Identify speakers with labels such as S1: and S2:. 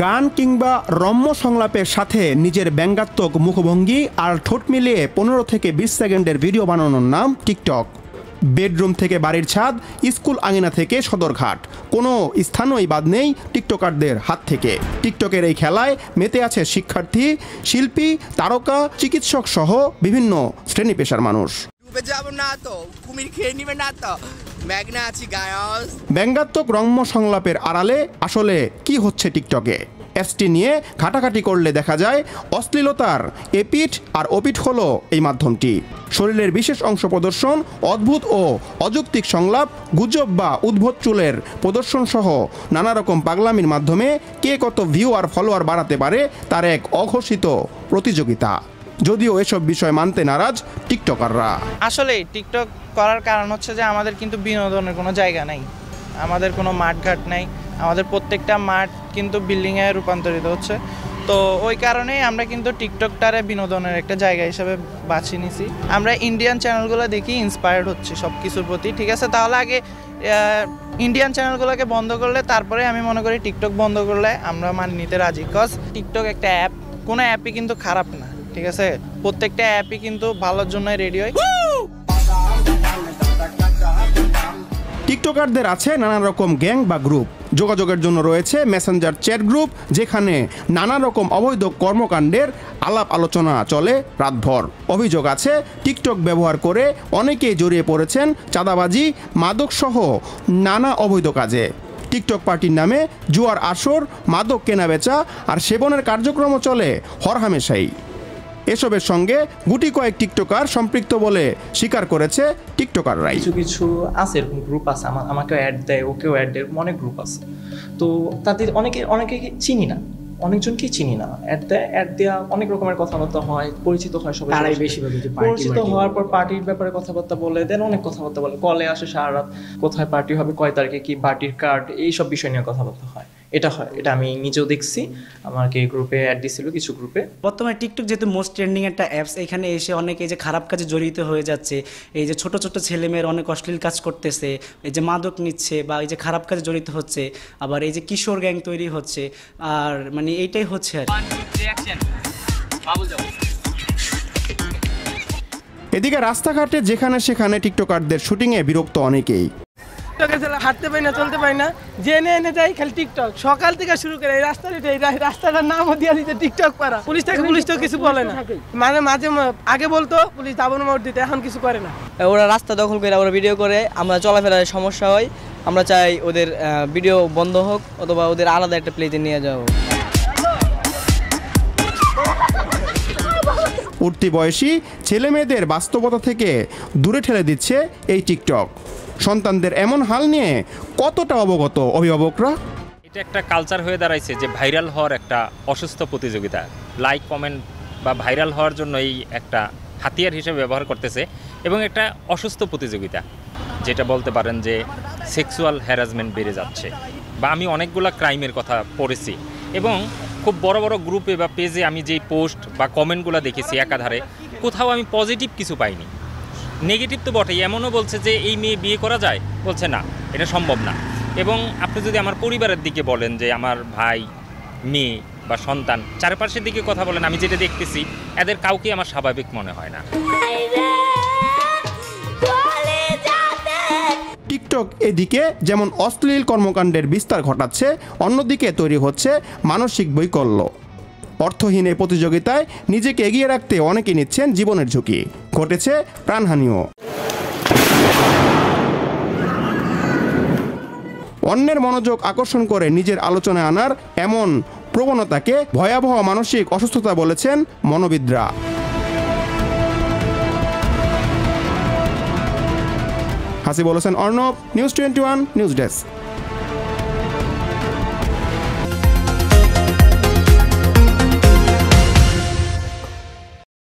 S1: গান কিংবা রম্য সংলাপের সাথে নিজের ব্যঙ্গাত্মক মুখভঙ্গি আর ঠোঁট মিলিয়ে 15 থেকে 20 সেকেন্ডের ভিডিও বানানোর নাম টিকটক। বেডরুম থেকে বাড়ির ছাদ, স্কুল আঙিনা থেকে সদরঘাট, কোনো স্থানই বাদ নেই টিকটকারদের হাত থেকে। টিকটকের এই খেলায় মেতে আছে শিক্ষার্থী, শিল্পী, তারকা, চিকিৎসক সহ বিভিন্ন শ্রেণী পেশার মানুষ। ব্যঙ্গাত্মক রম্য সংলাপের আড়ালে আসলে কি হচ্ছে টিকটকে? অ্যাপসটি নিয়ে ঘাটাঘাটি করলে দেখা যায় অশ্লীলতার এপিঠ আর ওপিঠ হলো এই মাধ্যমটি। শরীরের বিশেষ অংশ প্রদর্শন, অদ্ভুত ও অযৌক্তিক সংলাপ, গুজব বা উদ্ভট চুলের প্রদর্শন সহ নানা রকম পাগলামির মাধ্যমে কে কত ভিউ আর ফলোয়ার বাড়াতে পারে তার এক অঘোষিত প্রতিযোগিতা। যদিও এসব বিষয় মানতে নারাজ টিকটকাররা।
S2: আসলে টিকটক করার কারণ হচ্ছে যে আমাদের কিন্তু বিনোদনের কোনো জায়গা নাই, আমাদের কোনো মাঠঘাট নাই, আমাদের প্রত্যেকটা মাঠ কিন্তু বিল্ডিংয়ে রূপান্তরিত হচ্ছে। তো ওই কারণেই আমরা কিন্তু টিকটকটারে বিনোদনের একটা জায়গা হিসেবে বাছিয়ে নিছি। আমরা ইন্ডিয়ান চ্যানেলগুলো দেখি ইন্সপায়ার্ড হচ্ছি সব কিছুর প্রতি, ঠিক আছে। তাহলে আগে ইন্ডিয়ান চ্যানেলগুলোকে বন্ধ করলে তারপরে আমি মনে করি টিকটক বন্ধ করলে আমরা মানে নিতে রাজি। বিকজ টিকটক একটা অ্যাপ, কোনো অ্যাপই কিন্তু খারাপ না, ঠিক আছে। প্রত্যেকটা অ্যাপই কিন্তু ভালোর জন্যই রেডি হয়।
S1: টিকটকারদের আছে নানা রকম গ্যাং বা গ্রুপ। যোগাযোগের জন্য রয়েছে মেসেঞ্জার চ্যাট গ্রুপ, যেখানে নানা রকম অবৈধ কর্মকাণ্ডের আলাপ আলোচনা চলে রাতভর। অভিযোগ আছে টিকটক ব্যবহার করে অনেকেই জড়িয়ে পড়েছেন চাঁদাবাজি, মাদকসহ নানা অবৈধ কাজে। টিকটক পার্টির নামে জুয়ার আসর, মাদক কেনাবেচা আর সেবনের কার্যক্রমও চলে হরহামেশাই। এসবের সঙ্গে গুটি কয়েক টিকটকার সম্পৃক্ত বলে স্বীকার করেছে টিকটকাররাই।
S3: কিছু কিছু আছে, এরকম গ্রুপ আছে, আমাকেও অ্যাড দেয়, ওকেও অ্যাড দেয়, অনেক গ্রুপ আছে। তো তাদের অনেকে চিনি না, অনেকজনকেই চিনি না। অ্যাড দেওয়া অনেক রকমের কথাবার্তা হয়, পরিচিত হয় সবাই।
S4: তারাই বেশিরভাগ
S3: পরিচিত হওয়ার পর পার্টির ব্যাপারে কথাবার্তা বলে দেন, অনেক কথাবার্তা বলে, কলে আসে সারা রাত, কোথায় পার্টি হবে, কয় তারিখে কি পার্টির কার্ড, এইসব বিষয় নিয়ে কথাবার্তা হয়। এটা আমি নিজেও দেখছি, আমাকে গ্রুপে অ্যাড দিছিল কিছু গ্রুপে।
S4: বর্তমানে টিকটক যেহেতু মোস্ট ট্রেন্ডিং একটা অ্যাপস, এখানে এসে অনেকে এই যে খারাপ কাজে জড়িত হয়ে যাচ্ছে, এই যে ছোট ছোট ছেলেমেয়ের অনেক অশ্লীল কাজ করতেছে, এই যে মাদক নিচ্ছে বা এই যে খারাপ কাজে জড়িত হচ্ছে, আবার এই যে কিশোর গ্যাং তৈরি হচ্ছে, আর মানে এইটাই হচ্ছে আর।
S1: এদিকে রাস্তাঘাটে যেখানে সেখানে টিকটকারদের শুটিংয়ে বিরক্ত অনেকেই।
S5: হাঁটতে পারি না, চলতে পারি না, জেনে এনে যাই খালি টিকটক। সকাল থেকে শুরু করে এই রাস্তাটার নামও দিয়ে দিতে টিকটক পারা। পুলিশ তো কিছু বলে না, মানে মাঝে আগে বলতো পুলিশ দাবন মোড় দিতে, এখন কিছু করে না।
S6: ওরা রাস্তা দখল করে, ওরা ভিডিও করে, আমরা চলাফেরার সমস্যা হয়। আমরা চাই ওদের ভিডিও বন্ধ হোক, অথবা ওদের আলাদা একটা প্লেতে নিয়ে যাওয়া হোক।
S1: উঠতি বয়সী ছেলে মেয়েদের বাস্তবতা থেকে দূরে ঠেলে দিচ্ছে এই টিকটক। সন্তানদের এমন হাল নিয়ে কতটা অবগত অভিভাবকরা?
S7: এটা একটা কালচার হয়ে দাঁড়াইছে যে ভাইরাল হওয়ার একটা অসুস্থ প্রতিযোগিতা, লাইক কমেন্ট বা ভাইরাল হওয়ার জন্য এই একটা হাতিয়ার হিসেবে ব্যবহার করতেছে, এবং একটা অসুস্থ প্রতিযোগিতা, যেটা বলতে পারেন যে সেক্সুয়াল হ্যারাসমেন্ট বেড়ে যাচ্ছে। বা আমি অনেকগুলো ক্রাইমের কথা পড়েছি, এবং খুব বড় বড় গ্রুপে বা পেজে আমি যেই পোস্ট বা কমেন্টগুলো দেখেছি একাধারে, কোথাও আমি পজিটিভ কিছু পাইনি। নেগেটিভ তো বটেই, এমনও বলছে যে এই মেয়ে বিয়ে করা যায়, বলছে না, এটা সম্ভব না। এবং আপনি যদি আমার পরিবারের দিকে বলেন যে আমার ভাই, মেয়ে বা সন্তান, চারপাশের দিকে কথা বলেন, আমি যেটা দেখতেছি এদের কাউকে আমার স্বাভাবিক মনে হয় না।
S1: টিকটক এদিকে যেমন অশ্লীল কর্মকাণ্ডের বিস্তার ঘটাচ্ছে, অন্যদিকে তৈরি হচ্ছে মানসিক বৈকল্য। অর্থহীন এই প্রতিযোগিতায় নিজেকে এগিয়ে রাখতে অনেকে নিচ্ছেন জীবনের ঝুঁকি, ঘটেছে প্রাণহানিও। অন্যের মনোযোগ আকর্ষণ করে নিজের আলোচনায় আনার এমন প্রবণতাকে ভয়াবহ মানসিক অসুস্থতা বলেছেন মনোবিদরা। Hasibul Hossain Arnob, news 21 news desk.